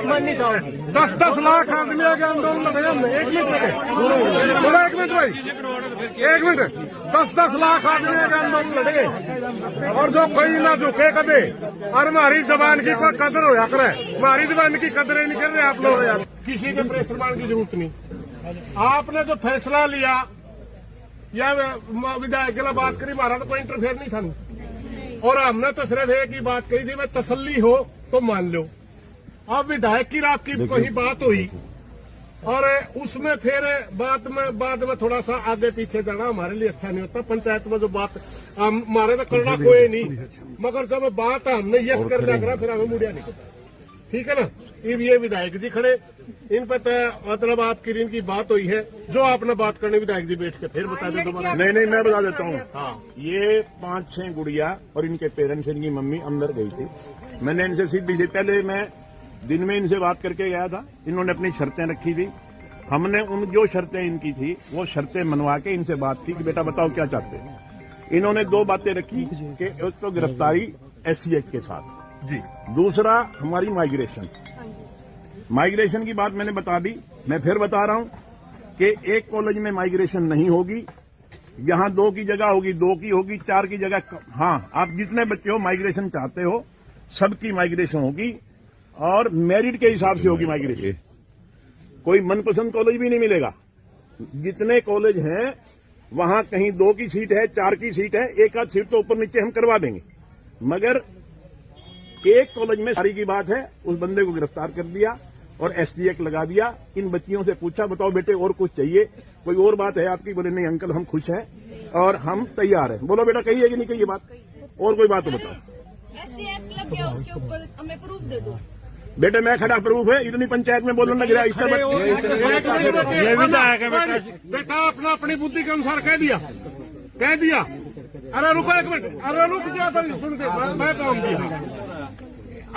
10-10 लाख आदमी के आंदोलन लड़े हमने। एक मिनट भाई, 10-10 लाख आदमी के आंदोलन लड़े और जो कोई ना झुके कदे। और हमारी जबान की कोई कदर होया करे, हमारी जबान की कदर नहीं कर रहे आप लोग यार। किसी के प्रेशर मान की जरूरत नहीं। आपने जो फैसला लिया या विधायक के बात करी, हमारा तो कोई इंटरफेयर नहीं था। और हमने तो सिर्फ एक ही बात कही थी, मैं तसल्ली हो तो मान लो। अब विधायक की रात की कोई बात हुई और उसमें फिर बाद में थोड़ा सा आगे पीछे जाना हमारे लिए अच्छा नहीं होता। पंचायत में जो बात हमारे तो करना कोई नहीं, मगर जब बात हमने यस कर लिया करा फिर हमें मुड़िया नहीं करता। ठीक है ना। ये विधायक जी खड़े, इन पर मतलब आपकी इनकी बात हुई है, जो आपने बात करनी विधायक जी बैठ के फिर बता दे दोबारा। नहीं मैं बता देता हूँ। हाँ, ये 5-6 गुड़िया और इनके पेरेंट्स, इनकी मम्मी अंदर गई थी। मैंने इनसे सीधी ली, पहले मैं दिन में इनसे बात करके गया था। इन्होंने अपनी शर्तें रखी थी, हमने उन जो शर्तें इनकी थी वो शर्तें मनवा के इनसे बात की कि बेटा बताओ क्या चाहते हैं। इन्होंने 2 बातें रखी कि एक तो गिरफ्तारी SC एक्ट के साथ जी, दूसरा हमारी माइग्रेशन की बात मैंने बता दी। मैं फिर बता रहा हूं कि एक कॉलेज में माइग्रेशन नहीं होगी, यहां 2 की जगह होगी, 2 की होगी, 4 की जगह। हाँ, आप जितने बच्चे हो माइग्रेशन चाहते हो सबकी माइग्रेशन होगी और मेरिट के हिसाब से होगी माइग्रेशन। कोई मनपसंद कॉलेज भी नहीं मिलेगा। जितने कॉलेज हैं वहां कहीं 2 की सीट है, 4 की सीट है, एक आध सीट तो ऊपर नीचे हम करवा देंगे, मगर एक कॉलेज में सारी की बात है। उस बंदे को गिरफ्तार कर दिया और SC एक्ट लगा दिया। इन बच्चियों से पूछा बताओ बेटे और कुछ चाहिए, कोई और बात है आपकी? बोले नहीं अंकल हम खुश हैं और हम तैयार हैं। बोलो बेटा कही है कि नहीं कही ये बात, और कोई बात तो बताओ। SC एक्ट लग गया, उसके ऊपर हमें प्रूफ दे दो। बेटे मैं खड़ा प्रूफ है, इतनी पंचायत में बोलना लग रहा है। बेटा अपना अपनी बुद्धि के अनुसार कह दिया। अरे रुको एक मिनट, अरे रुक जा, सुन के मैं काम दिया।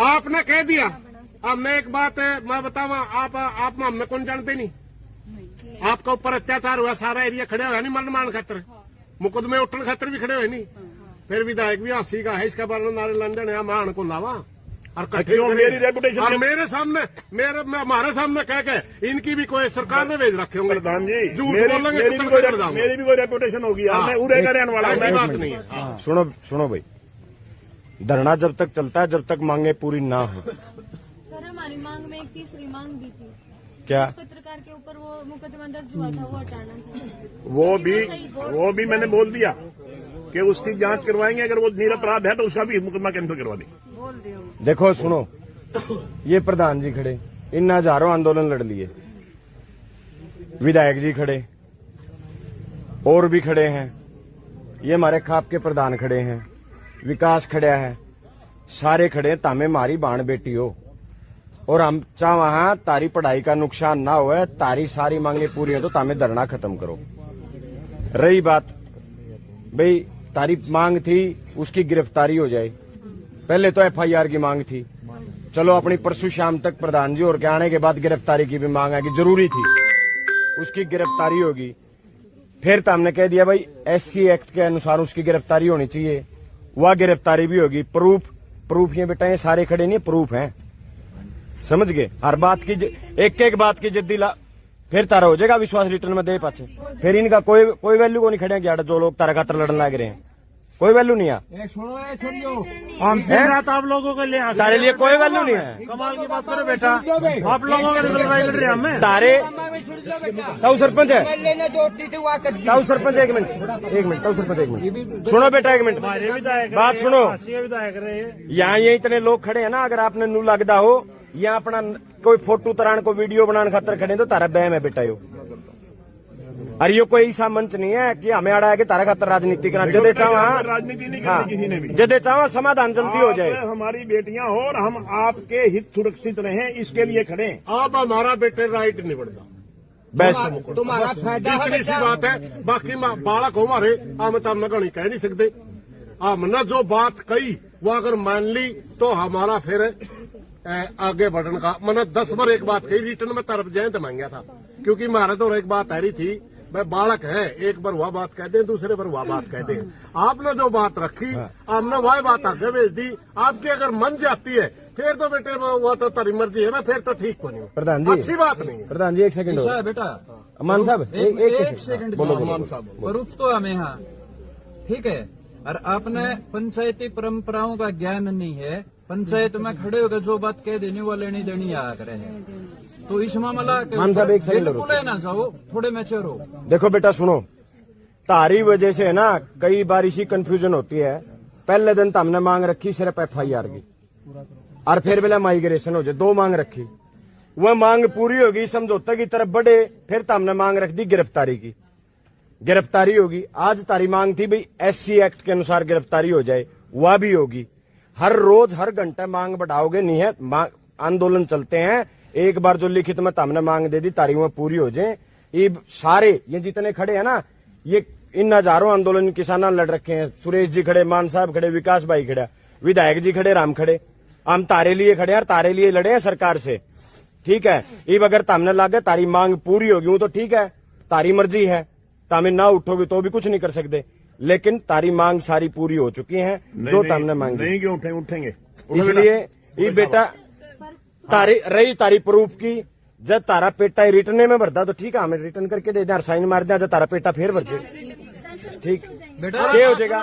आपने कह दिया। अब मैं एक बात मैं बतावा, आप हमने कौन जानते नहीं। आपका ऊपर अत्याचार हुआ, सारा एरिया खड़े हुआ नहीं मरण मान खातर, मुकदमे उठन खातर भी खड़े हुए नहीं। फिर विधायक भी हंसी का है, इसका बारे नारे लंदन है मान को लावा और मेरी रेपुटेशन मेरे सामने हमारे सामने कह के इनकी भी कोई सरकार ने भेज रखे होंगे। प्रधान जी झूठ बोलेंगे, मेरी भी कोई रेपुटेशन होगी। मैं उड़े का रहने वाला ऐसी बात नहीं है। सुनो भाई, धरना जब तक चलता है जब तक मांगे पूरी ना हो। सर हमारी मांग में एक तीसरी मांग भी थी। क्या? पत्रकार के ऊपर वो मुकदमा दर्ज हुआ था, वो हटाना था। वो भी मैंने बोल दिया कि उसकी जांच करवाएंगे, अगर वो निरपराध है तो उसका भी मुकदमा कैंसिल करवा देंगे। देखो सुनो, ये प्रधान जी खड़े, इन हजारों आंदोलन लड़ लिए, विधायक जी खड़े और भी खड़े हैं, ये हमारे खाप के प्रधान खड़े हैं, विकास खड़ा है, सारे खड़े हैं। तामे मारी बाण बेटी हो और हम चाह वहां तारी पढ़ाई का नुकसान ना हो, तारी सारी मांगे पूरी हो तो तामे धरना खत्म करो। रही बात भाई तारी मांग थी उसकी गिरफ्तारी हो जाए, पहले तो FIR की मांग थी, चलो अपनी परसों शाम तक प्रधान जी और के आने के बाद गिरफ्तारी की भी मांग आएगी, जरूरी थी, उसकी गिरफ्तारी होगी। फिर तो हमने कह दिया भाई SC एक्ट के अनुसार उसकी गिरफ्तारी होनी चाहिए, वह गिरफ्तारी भी होगी। प्रूफ ये बेटा ये सारे खड़े नहीं, प्रूफ हैं, समझ गए। हर बात की एक बात की जिद्दी ला, फिर तारा हो जाएगा विश्वास रिटर्न में दे पाचे, फिर इनका कोई वैल्यू को नहीं खड़े। जो लोग तारा खातर लड़ने लग रहे हैं कोई वैल्यू नहीं है। हम रात आप लोगों के लिए तारे लिए कोई वैल्यू नहीं है। कमाल की बात करो बेटा, आप लोगों के लड़ाई लड़ रहे हैं हमें। तारे ताऊ सरपंच है, ताऊ सरपंच एक मिनट ताऊ सरपंच एक मिनट सुनो बेटा, एक मिनट बात सुनो। यहाँ ये इतने लोग खड़े हैं ना, अगर आपने नू लगदा हो यहाँ अपना कोई फोटो तरान को वीडियो बनाने खातर खड़े तो तारा बहम है बेटा यो। अरे यो कोई ऐसा मंच नहीं है कि हमें अड़ा है कि तारा खातर राजनीति करना। जदे चावा राजनीति नहीं करनी किसी ने भी, जदे चावा समाधान जल्दी हो जाए। हमारी बेटियां हो और हम आपके हित सुरक्षित रहें इसके लिए खड़े हैं। आप हमारा बेटे राइट नहीं बढ़ता, बस तुम्हारा फायदा इतनी सी बात है। बाकी बालक हो हमारे, हम तो हमने कहीं कह नहीं सकते। हमने जो बात कही वो अगर मान ली तो हमारा फिर आगे बढ़ने का मैंने 10 बार एक बात कही, रिटर्न में तरफ जयंत मांगा था, क्योंकि हमारे तो एक बात आ रही थी भाई बालक है, एक बार वह बात कहते हैं, दूसरे बार वह बात कहते हैं। आपने जो बात रखी हमने वह बात आगे भेज दी। आपकी अगर मन जाती है फिर तो बेटे वो तो तारी मर्जी है ना, फिर तो ठीक को नहीं हो। प्रधान जी, अच्छी बात नहीं है। प्रधान जी एक सेकंड ऐसा है बेटा, अमान साहब एक सेकंड बोलो मान साहब प्रूफ तो हमें यहाँ, ठीक है। और आपने पंचायती परंपराओं का ज्ञान नहीं है, पंचायत में खड़े होकर जो बात कह देनी वो लेनी देनी आया करे है। तो इस मामला के मान साहब, एक सेकंड बिल्कुल है ना जाओ, थोड़े मैच्योर हो। देखो बेटा सुनो, तारी वजह से है ना कई बार इसी कंफ्यूजन होती है। पहले दिन तो हमने मांग रखी सिर्फ FIR की, और फिर बेला माइग्रेशन हो जाए, 2 मांग रखी। वह मांग पूरी होगी, समझौते की तरफ बढ़े, फिर तो हमने मांग रख दी गिरफ्तारी की। गिरफ्तारी होगी, आज तारी मांग थी भाई SC एक्ट के अनुसार गिरफ्तारी हो जाए, वह भी होगी। हर रोज हर घंटे मांग बढ़ाओगे नहीं है, आंदोलन चलते हैं। एक बार जो लिखित में हमने मांग दे दी, तारीख में पूरी हो जाए। ये सारे ये जितने खड़े हैं ना, ये इन हजारों आंदोलन किसाना लड़ रखे हैं। सुरेश जी खड़े, मान साहब खड़े, विकास भाई खड़ा, विधायक जी खड़े, राम खड़े। हम तारे लिए खड़े हैं, तारे लिए लड़े हैं सरकार से, ठीक है। ये अगर तामने लागे तारी मांग पूरी होगी, वो तो ठीक है, तारी मर्जी है। तामे ना उठोगे तो भी कुछ नहीं कर सकते, लेकिन तारी मांग सारी पूरी हो चुकी है जो तामने मांगी। नहीं क्यों उठेंगे? इसलिए ये बेटा तारी रही तारी प्रूफ की। जब तारा पेटा रिटर्न में भरता तो ठीक है, हमें रिटर्न करके दे दे, साइन मार दे, जब तारा पेटा फिर भर जाए, ठीक बेटा क्या हो जाएगा।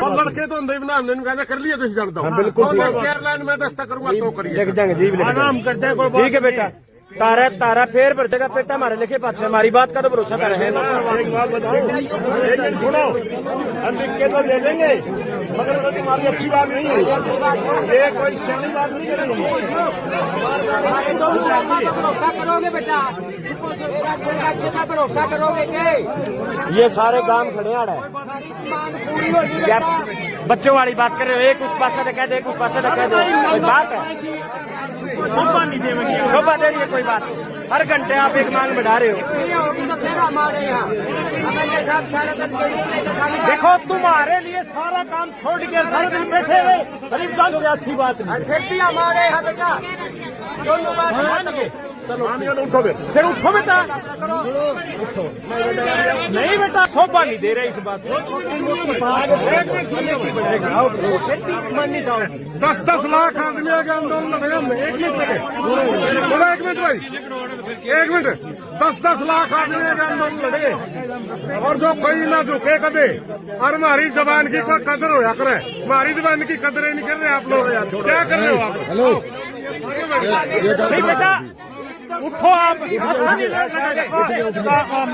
और लड़के तो अंदर बना हमने कहना कर लिया तो जानता हूँ। हाँ, बिल्कुल ठीक है। चेयरमैन में दस्ता करूंगा तो करिए। जग जाएंगे जी, आराम करते हैं, ठीक है बेटा। तारा तारा फेर भर जाएगा, पेटा हमारे लिखे पास से, हमारी बात का तो भरोसा कर रहे हैं। एक बात बताओ, लेकिन सुनो, हम लिख के तो दे देंगे, मगर वो तुम्हारी अच्छी बात नहीं है, ये कोई सही बात नहीं करेंगे। भरोसा करोगे बेटा, भरोसा करोगे के ये सारे काम खड़े आ रहे हैं। बच्चों वाली बात कर रहे हो, एक उस पास से कह दे, एक उस पास से कह दे, कोई बात है? शोभा नहीं देंगे, शोभा दे रही है कोई बात? हर घंटे आप एक मांग बढ़ा रहे हो। होगी तो फिर हमारे यहाँ देखो तुम्हारे लिए सारा काम छोड़ के सारे दिन बैठे हुए गरीब जान से अच्छी बात नहीं। फिर भी हमारे यहाँ बेटा दोनों बात चलो उठो फिर उठो बेटा, नहीं बेटा शोभा नहीं दे रहे इस बात को। 10-10 लाख आदमी के आंदोलन लड़े हमने। एक मिनट भाई, 1 मिनट। 10-10 लाख आदमी के आंदोलन लड़े, और जो कोई ना झुके कदे, और हमारी जबान की कोई कदर होया करे। हमारी जबान की कदर नहीं कर रहे आप लोग, क्या कर रहे हो आप? हेलो नहीं बेटा उठो, आप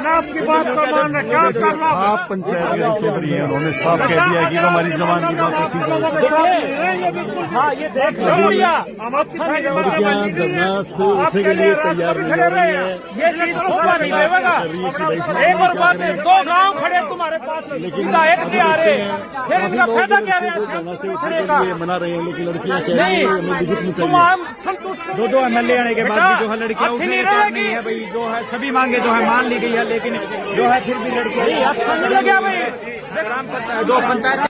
आपकी बात का मान क्या करना। आप पंचायत के चौधरी हैं, उन्होंने साफ कह दिया कि हमारी जबान की बात होती है। हाँ ये देख लो भैया, मुर्गियां धरना तो उठने के लिए तैयार नहीं हो रही है। ये चीज शोभा नहीं देगा। एक और बात है, 2 गांव खड़े तुम्हारे पास, विधायक जी आ रहे हैं, फिर इनका फायदा क्या धरना से उठने रहेगा? के लिए मना रहे हैं, लेकिन लड़कियां कह रही हैं हमें विजिट नहीं तुम चाहिए। आम संतुष्ट 2 MLA आने के बाद भी जो है लड़कियां उठने के तैयार नहीं है भाई। जो है सभी मांगे जो है मान ली गई है, लेकिन जो है फिर भी लड़कियां अच्छा नहीं लगे भाई। जो पंचायत